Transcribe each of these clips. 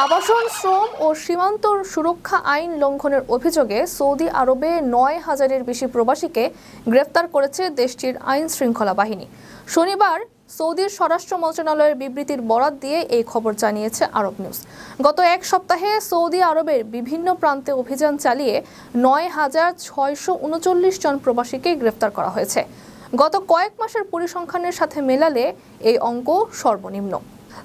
আবাসন, শ্রম ও সীমান্ত সুরক্ষা আইন লঙ্ঘনের অভিযোগে সৌদি আরবে ৯,০০০-এর বেশি প্রবাসীকে গ্রেফতার করেছে দেশটির আইন শৃঙ্খলা বাহিনী। শনিবার সৌদির স্বরাষ্ট্র মন্ত্রণালয়ের বিবৃতির বরাত দিয়ে এই খবর জানিয়েছে আরব নিউজ। গত এক সপ্তাহে সৌদি আরবের বিভিন্ন প্রান্তে অভিযান চালিয়ে ৯,৬৩৯ জন প্রবাসীকে গ্রেফতার করা হয়েছে। গত কয়েক মাসের পরিসংখ্যানের সাথে মেলালে এই অঙ্ক সর্বনিম্ন।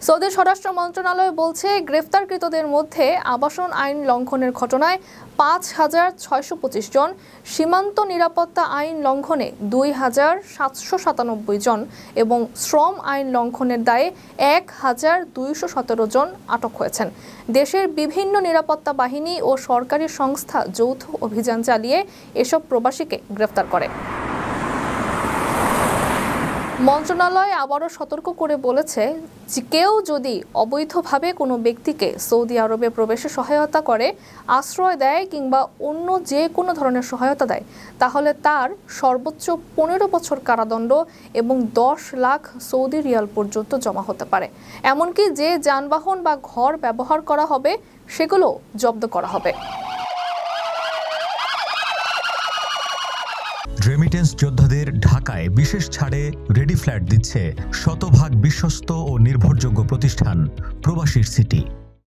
সৌদি স্বরাষ্ট্র মন্ত্রণালয় বলছে, গ্রেফতারকৃতদের মধ্যে আবাসন আইন লঙ্ঘনের ঘটনায় ৫,৬২৫ জন, সীমান্ত নিরাপত্তা আইন লঙ্ঘনে ২,৭৯৭ জন এবং শ্রম আইন লঙ্ঘনের দায়ে ১,২১৭ জন আটক হয়েছেন। দেশের বিভিন্ন নিরাপত্তা বাহিনী ও সরকারি সংস্থা যৌথ অভিযান চালিয়ে এসব প্রবাসীকে গ্রেফতার করে। মন্ত্রণালয় আবারও সতর্ক করে বলেছে, কেউ যদি অবৈধভাবে কোনো ব্যক্তিকে সৌদি আরবে প্রবেশে সহায়তা করে, আশ্রয় দেয় কিংবা অন্য যে কোনো ধরনের সহায়তা দেয়, তাহলে তার সর্বোচ্চ ১৫ বছর কারাদণ্ড এবং ১০ লাখ সৌদি রিয়াল পর্যন্ত জমা হতে পারে। এমনকি যে যানবাহন বা ঘর ব্যবহার করা হবে সেগুলো জব্দ করা হবে। রেমিটেন্স যোদ্ধাদের ঢাকায় বিশেষ ছাড়ে রেডি ফ্ল্যাট দিচ্ছে শতভাগ বিশ্বস্ত ও নির্ভরযোগ্য প্রতিষ্ঠান প্রবাসীর সিটি।